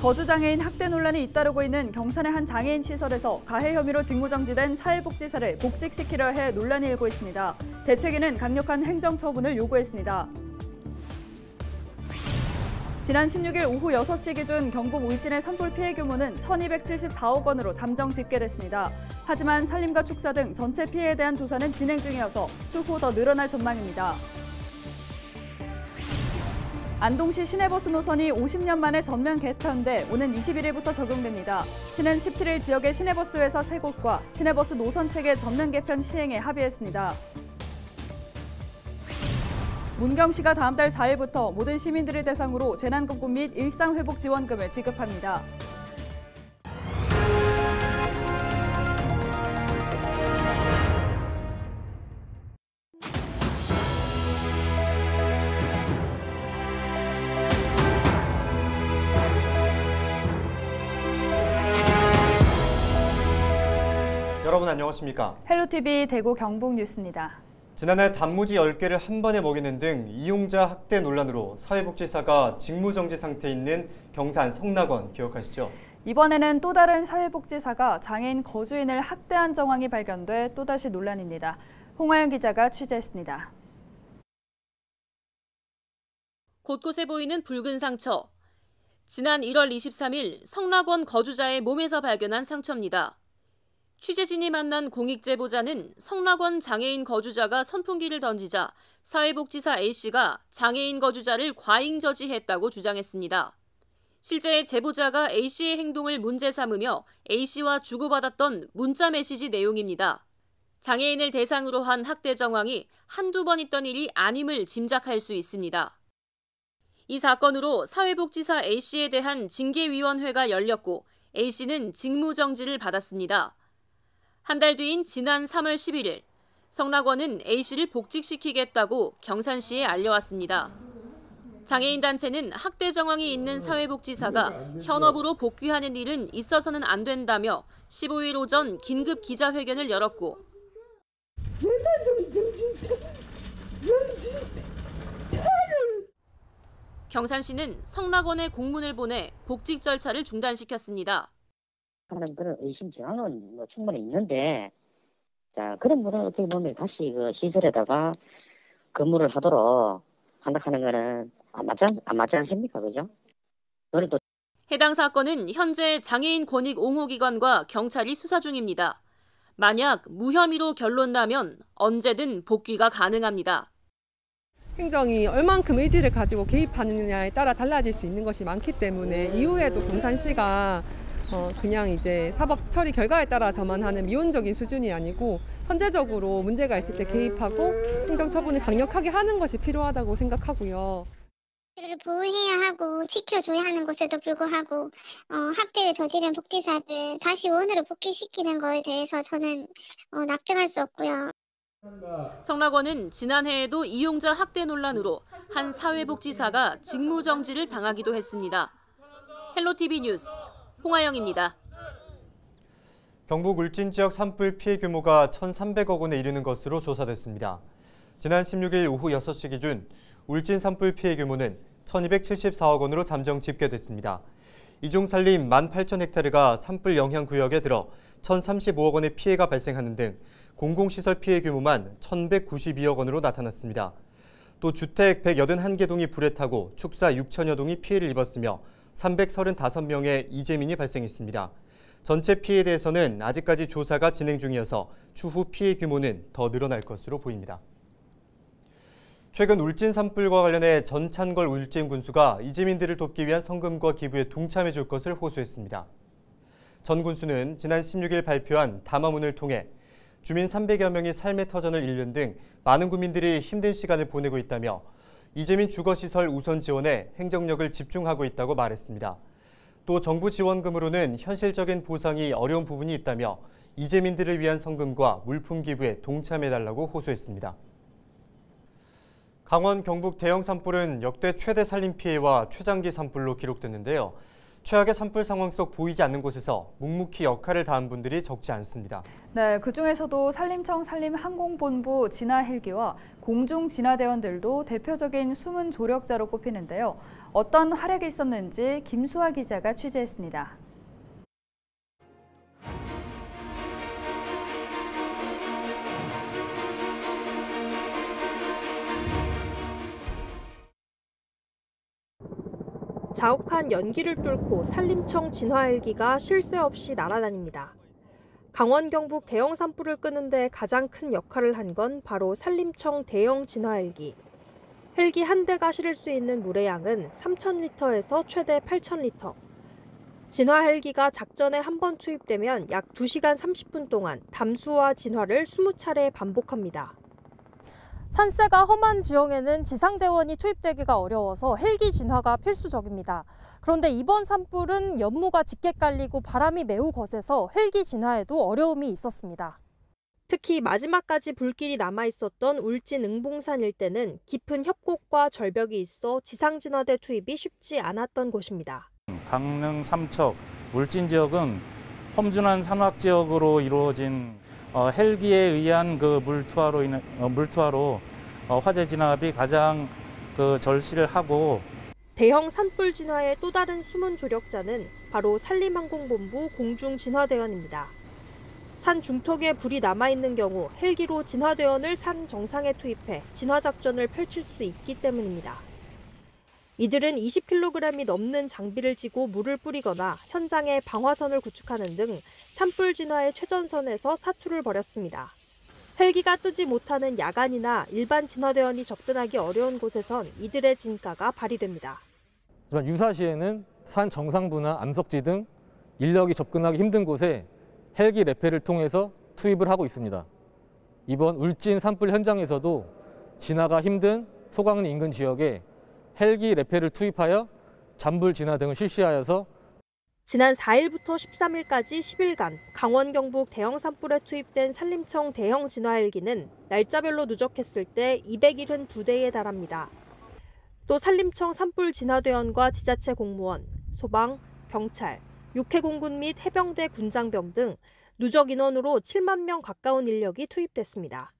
거주장애인 학대 논란이 잇따르고 있는 경산의 한 장애인 시설에서 가해 혐의로 직무정지된 사회복지사를 복직시키려 해 논란이 일고 있습니다. 대책위는 강력한 행정처분을 요구했습니다. 지난 16일 오후 6시 기준 경북 울진의 산불 피해 규모는 1,274억 원으로 잠정 집계됐습니다. 하지만 산림과 축사 등 전체 피해에 대한 조사는 진행 중이어서 추후 더 늘어날 전망입니다. 안동시 시내버스 노선이 50년 만에 전면 개편돼 오는 21일부터 적용됩니다. 시는 17일 지역의 시내버스 회사 3곳과 시내버스 노선 체계 전면 개편 시행에 합의했습니다. 문경시가 다음 달 4일부터 모든 시민들을 대상으로 재난금고 및 일상회복 지원금을 지급합니다. 여러분 안녕하십니까? 헬로티비 대구 경북 뉴스입니다. 지난해 단무지 10개를 한 번에 먹이는 등 이용자 학대 논란으로 사회복지사가 직무정지 상태에 있는 경산 성락원 기억하시죠? 이번에는 또 다른 사회복지사가 장애인 거주인을 학대한 정황이 발견돼 또다시 논란입니다. 홍하영 기자가 취재했습니다. 곳곳에 보이는 붉은 상처. 지난 1월 23일 성락원 거주자의 몸에서 발견한 상처입니다. 취재진이 만난 공익제보자는 성락원 장애인 거주자가 선풍기를 던지자 사회복지사 A씨가 장애인 거주자를 과잉 저지했다고 주장했습니다. 실제 제보자가 A씨의 행동을 문제 삼으며 A씨와 주고받았던 문자 메시지 내용입니다. 장애인을 대상으로 한 학대 정황이 한두 번 있던 일이 아님을 짐작할 수 있습니다. 이 사건으로 사회복지사 A씨에 대한 징계위원회가 열렸고 A씨는 직무정지를 받았습니다. 한 달 뒤인 지난 3월 11일, 성락원은 A씨를 복직시키겠다고 경산시에 알려왔습니다. 장애인 단체는 학대 정황이 있는 사회복지사가 현업으로 복귀하는 일은 있어서는 안 된다며 15일 오전 긴급 기자회견을 열었고 경산시는 성락원에 공문을 보내 복직 절차를 중단시켰습니다. 하는 그런 의심 정황은 충분히 있는데, 자, 그런 분은 어떻게 보면 다시 그 시설에다가 근무를 하도록 한다는 거는 안 맞지 않습니까? 그죠? 그래도 해당 사건은 현재 장애인 권익 옹호기관과 경찰이 수사 중입니다. 만약 무혐의로 결론 나면 언제든 복귀가 가능합니다. 행정이 얼만큼 의지를 가지고 개입하느냐에 따라 달라질 수 있는 것이 많기 때문에 이후에도 경산시가 그냥 이제 사법 처리 결과에 따라서만 하는 미온적인 수준이 아니고 선제적으로 문제가 있을 때 개입하고 행정 처분을 강력하게 하는 것이 필요하다고 생각하고요. 보호해야 하고 지켜줘야 하는 것에도 불구하고 학대를 저지른 복지사를 다시 원으로 복귀시키는 것에 대해서 저는 납득할 수 없고요. 성락원은 지난해에도 이용자 학대 논란으로 한 사회복지사가 직무정지를 당하기도 했습니다. 헬로티비 뉴스 홍하영입니다. 경북 울진 지역 산불 피해 규모가 1,300억 원에 이르는 것으로 조사됐습니다. 지난 16일 오후 6시 기준 울진 산불 피해 규모는 1,274억 원으로 잠정 집계됐습니다. 이 중 산림 18,000헥타르가 산불 영향 구역에 들어 1,035억 원의 피해가 발생하는 등 공공시설 피해 규모만 1,192억 원으로 나타났습니다. 또 주택 181개 동이 불에 타고 축사 6천여 동이 피해를 입었으며 335명의 이재민이 발생했습니다. 전체 피해에 대해서는 아직까지 조사가 진행 중이어서 추후 피해 규모는 더 늘어날 것으로 보입니다. 최근 울진 산불과 관련해 전찬걸 울진 군수가 이재민들을 돕기 위한 성금과 기부에 동참해 줄 것을 호소했습니다. 전 군수는 지난 16일 발표한 담화문을 통해 주민 300여 명이 삶의 터전을 잃는 등 많은 국민들이 힘든 시간을 보내고 있다며 이재민 주거시설 우선 지원에 행정력을 집중하고 있다고 말했습니다. 또 정부 지원금으로는 현실적인 보상이 어려운 부분이 있다며 이재민들을 위한 성금과 물품 기부에 동참해달라고 호소했습니다. 강원 경북 대형 산불은 역대 최대 산림 피해와 최장기 산불로 기록됐는데요. 최악의 산불 상황 속 보이지 않는 곳에서 묵묵히 역할을 다한 분들이 적지 않습니다. 네, 그중에서도 산림청 산림항공본부 진화 헬기와 공중진화대원들도 대표적인 숨은 조력자로 꼽히는데요. 어떤 활약이 있었는지 김수아 기자가 취재했습니다. 자욱한 연기를 뚫고 산림청 진화 헬기가 쉴 새 없이 날아다닙니다. 강원 경북 대형 산불을 끄는데 가장 큰 역할을 한 건 바로 산림청 대형 진화 헬기. 헬기 한 대가 실을 수 있는 물의 양은 3,000리터에서 최대 8,000리터. 진화 헬기가 작전에 한 번 투입되면 약 2시간 30분 동안 담수와 진화를 20차례 반복합니다. 산세가 험한 지형에는 지상대원이 투입되기가 어려워서 헬기 진화가 필수적입니다. 그런데 이번 산불은 연무가 짙게 깔리고 바람이 매우 거세서 헬기 진화에도 어려움이 있었습니다. 특히 마지막까지 불길이 남아있었던 울진 응봉산 일대는 깊은 협곡과 절벽이 있어 지상진화대 투입이 쉽지 않았던 곳입니다. 강릉 삼척, 울진 지역은 험준한 산악 지역으로 이루어진 헬기에 의한 그 물투하로 화재 진압이 가장 절실을 하고 대형 산불 진화의 또 다른 숨은 조력자는 바로 산림항공본부 공중진화대원입니다. 산 중턱에 불이 남아있는 경우 헬기로 진화대원을 산 정상에 투입해 진화작전을 펼칠 수 있기 때문입니다. 이들은 20kg이 넘는 장비를 지고 물을 뿌리거나 현장에 방화선을 구축하는 등 산불 진화의 최전선에서 사투를 벌였습니다. 헬기가 뜨지 못하는 야간이나 일반 진화대원이 접근하기 어려운 곳에선 이들의 진가가 발휘됩니다. 하지만 유사시에는 산 정상부나 암석지 등 인력이 접근하기 힘든 곳에 헬기 레페를 통해서 투입을 하고 있습니다. 이번 울진 산불 현장에서도 진화가 힘든 소강리 인근 지역에 헬기 레페를 투입하여 잔불 진화 등을 실시하여서 지난 4일부터 13일까지 10일간 강원 경북 대형 산불에 투입된 산림청 대형 진화 헬기는 날짜별로 누적했을 때 272대에 달합니다. 또 산림청 산불 진화대원과 지자체 공무원, 소방, 경찰, 육해공군 및 해병대 군장병 등 누적 인원으로 7만 명 가까운 인력이 투입됐습니다.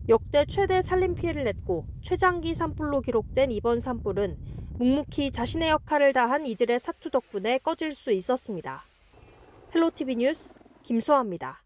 역대 최대 산림 피해를 냈고 최장기 산불로 기록된 이번 산불은 묵묵히 자신의 역할을 다한 이들의 사투 덕분에 꺼질 수 있었습니다. 헬로티비 뉴스 김수아입니다.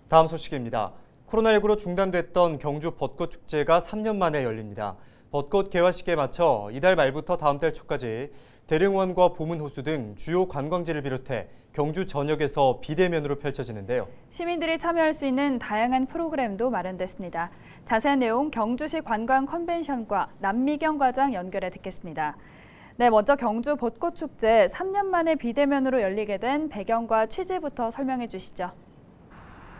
다음 소식입니다. 코로나19로 중단됐던 경주 벚꽃축제가 3년 만에 열립니다. 벚꽃 개화식에 맞춰 이달 말부터 다음 달 초까지 대릉원과 보문호수 등 주요 관광지를 비롯해 경주 전역에서 비대면으로 펼쳐지는데요. 시민들이 참여할 수 있는 다양한 프로그램도 마련됐습니다. 자세한 내용 경주시 관광 컨벤션과 남미경 과장 연결해 듣겠습니다. 네, 먼저 경주 벚꽃축제 3년 만에 비대면으로 열리게 된 배경과 취지부터 설명해 주시죠.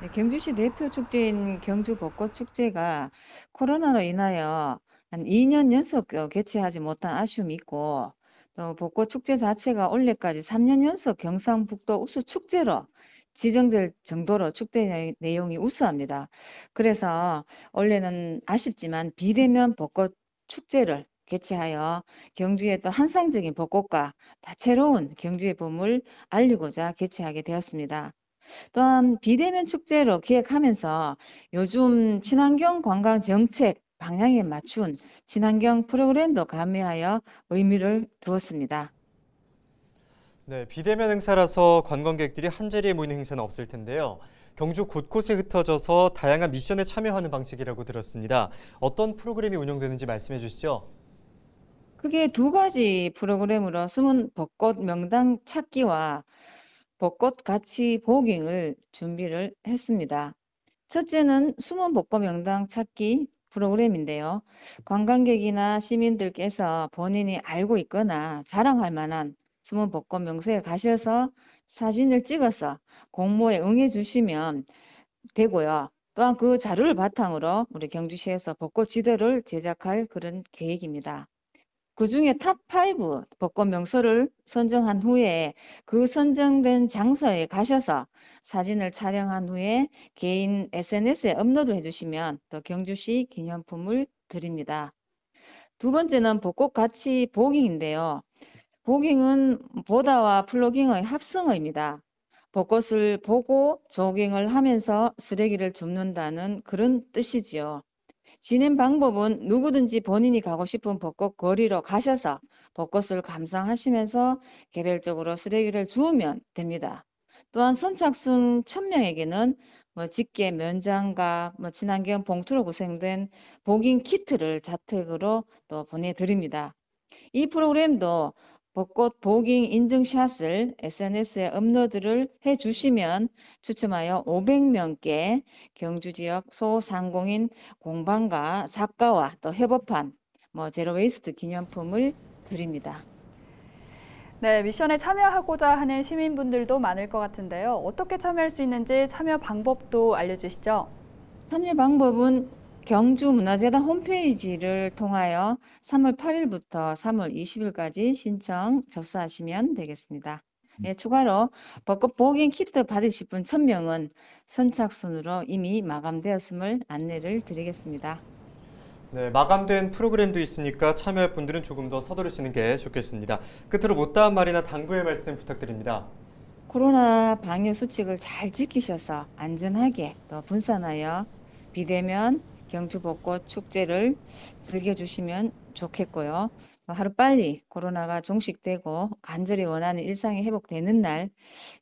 네, 경주시 대표 축제인 경주 벚꽃축제가 코로나로 인하여 한 2년 연속 개최하지 못한 아쉬움이 있고 또 벚꽃축제 자체가 올해까지 3년 연속 경상북도 우수축제로 지정될 정도로 축제 내용이 우수합니다. 그래서 올해는 아쉽지만 비대면 벚꽃축제를 개최하여 경주의 또 환상적인 벚꽃과 다채로운 경주의 봄을 알리고자 개최하게 되었습니다. 또한 비대면 축제로 기획하면서 요즘 친환경 관광 정책 방향에 맞춘 친환경 프로그램도 가미하여 의미를 두었습니다. 네, 비대면 행사라서 관광객들이 한자리에 모이는 행사는 없을 텐데요. 경주 곳곳에 흩어져서 다양한 미션에 참여하는 방식이라고 들었습니다. 어떤 프로그램이 운영되는지 말씀해 주시죠. 크게 두 가지 프로그램으로 숨은 벚꽃 명당 찾기와 벚꽃 가치 보깅을 준비를 했습니다. 첫째는 숨은 벚꽃 명당 찾기 프로그램인데요. 관광객이나 시민들께서 본인이 알고 있거나 자랑할 만한 숨은 벚꽃 명소에 가셔서 사진을 찍어서 공모에 응해 주시면 되고요. 또한 그 자료를 바탕으로 우리 경주시에서 벚꽃 지도를 제작할 그런 계획입니다. 그중에 탑5 벚꽃 명소를 선정한 후에 그 선정된 장소에 가셔서 사진을 촬영한 후에 개인 SNS에 업로드 해주시면 또 경주시 기념품을 드립니다. 두 번째는 벚꽃 가치 보깅인데요. 보깅은 보다와 플로깅의 합성어입니다. 벚꽃을 보고 조깅을 하면서 쓰레기를 줍는다는 그런 뜻이지요. 진행 방법은 누구든지 본인이 가고 싶은 벚꽃 거리로 가셔서 벚꽃을 감상하시면서 개별적으로 쓰레기를 주우면 됩니다. 또한 선착순 1000명에게는 집게, 면장갑, 친환경 봉투로 구성된 보깅 키트를 자택으로 또 보내드립니다. 이 프로그램도 벚꽃 보깅 인증샷을 SNS에 업로드를 해주시면 추첨하여 500명께 경주 지역 소상공인 공방과 작가와 또 협업한 제로웨이스트 기념품을 드립니다. 네, 미션에 참여하고자 하는 시민분들도 많을 것 같은데요. 어떻게 참여할 수 있는지 참여 방법도 알려주시죠. 참여 방법은 경주문화재단 홈페이지를 통하여 3월 8일부터 3월 20일까지 신청 접수하시면 되겠습니다. 네, 추가로 벚꽃 보깅 키트 받으실 분 1000명은 선착순으로 이미 마감되었음을 안내를 드리겠습니다. 네, 마감된 프로그램도 있으니까 참여할 분들은 조금 더 서두르시는 게 좋겠습니다. 끝으로 못다한 말이나 당부의 말씀 부탁드립니다. 코로나 방역 수칙을 잘 지키셔서 안전하게 또 분산하여 비대면 경주 벚꽃 축제를 즐겨주시면 좋겠고요. 하루빨리 코로나가 종식되고 간절히 원하는 일상이 회복되는 날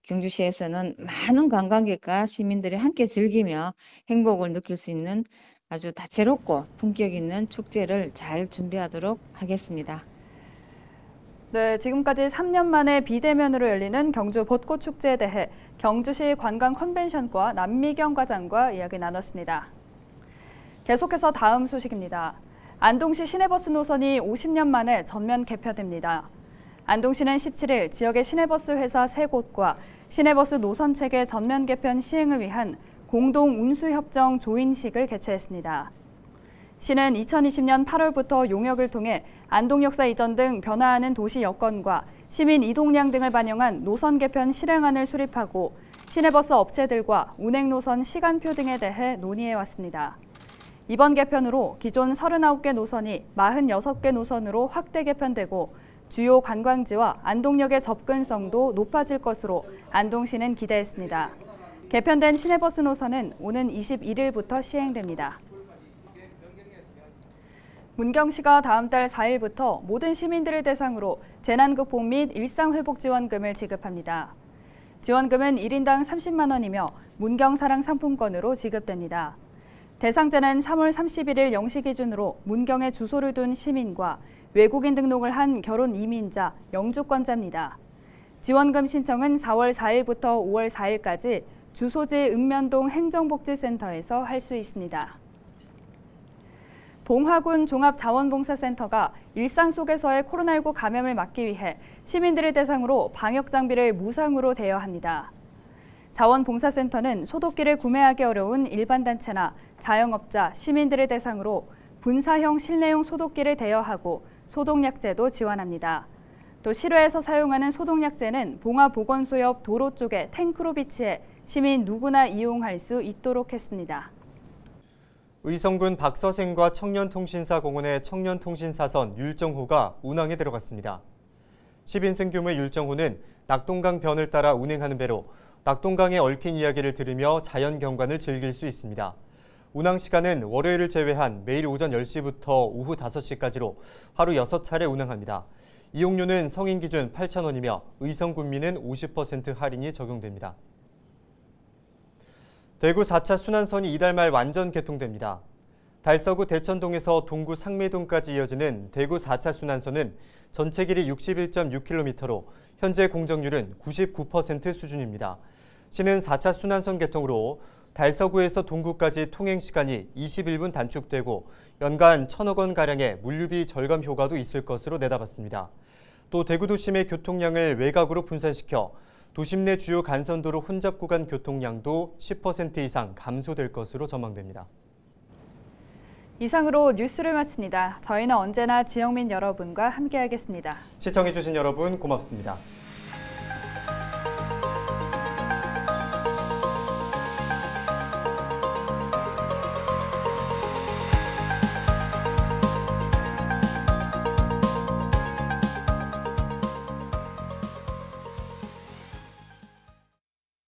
경주시에서는 많은 관광객과 시민들이 함께 즐기며 행복을 느낄 수 있는 아주 다채롭고 품격 있는 축제를 잘 준비하도록 하겠습니다. 네, 지금까지 3년 만에 비대면으로 열리는 경주 벚꽃 축제에 대해 경주시 관광 컨벤션과 남미경 과장과 이야기 나눴습니다. 계속해서 다음 소식입니다. 안동시 시내버스 노선이 50년 만에 전면 개편됩니다. 안동시는 17일 지역의 시내버스 회사 3곳과 시내버스 노선 체계 전면 개편 시행을 위한 공동 운수협정 조인식을 개최했습니다. 시는 2020년 8월부터 용역을 통해 안동 역사 이전 등 변화하는 도시 여건과 시민 이동량 등을 반영한 노선 개편 실행안을 수립하고 시내버스 업체들과 운행 노선 시간표 등에 대해 논의해왔습니다. 이번 개편으로 기존 39개 노선이 46개 노선으로 확대 개편되고 주요 관광지와 안동역의 접근성도 높아질 것으로 안동시는 기대했습니다. 개편된 시내버스 노선은 오는 21일부터 시행됩니다. 문경시가 다음 달 4일부터 모든 시민들을 대상으로 재난극복 및 일상회복지원금을 지급합니다. 지원금은 1인당 30만 원이며 문경사랑 상품권으로 지급됩니다. 대상자는 3월 31일 0시 기준으로 문경에 주소를 둔 시민과 외국인 등록을 한 결혼 이민자, 영주권자입니다. 지원금 신청은 4월 4일부터 5월 4일까지 주소지 읍면동 행정복지센터에서 할 수 있습니다. 봉화군 종합자원봉사센터가 일상 속에서의 코로나19 감염을 막기 위해 시민들을 대상으로 방역장비를 무상으로 대여합니다. 자원봉사센터는 소독기를 구매하기 어려운 일반단체나 자영업자, 시민들을 대상으로 분사형 실내용 소독기를 대여하고 소독약제도 지원합니다. 또 실외에서 사용하는 소독약제는 봉화보건소 옆 도로 쪽에 탱크로 비치해 시민 누구나 이용할 수 있도록 했습니다. 의성군 박서생과 청년통신사공원의 청년통신사선 율정호가 운항에 들어갔습니다. 10인승 규모의 율정호는 낙동강 변을 따라 운행하는 배로 낙동강에 얽힌 이야기를 들으며 자연 경관을 즐길 수 있습니다. 운항 시간은 월요일을 제외한 매일 오전 10시부터 오후 5시까지로 하루 6차례 운항합니다. 이용료는 성인 기준 8,000원이며 의성군민은 50% 할인이 적용됩니다. 대구 4차 순환선이 이달 말 완전 개통됩니다. 달서구 대천동에서 동구 상매동까지 이어지는 대구 4차 순환선은 전체 길이 61.6km로 현재 공정률은 99% 수준입니다. 시는 4차 순환선 개통으로 달서구에서 동구까지 통행 시간이 21분 단축되고 연간 1,000억 원가량의 물류비 절감 효과도 있을 것으로 내다봤습니다. 또 대구 도심의 교통량을 외곽으로 분산시켜 도심 내 주요 간선도로 혼잡 구간 교통량도 10% 이상 감소될 것으로 전망됩니다. 이상으로 뉴스를 마칩니다. 저희는 언제나 지역민 여러분과 함께하겠습니다. 시청해주신 여러분 고맙습니다.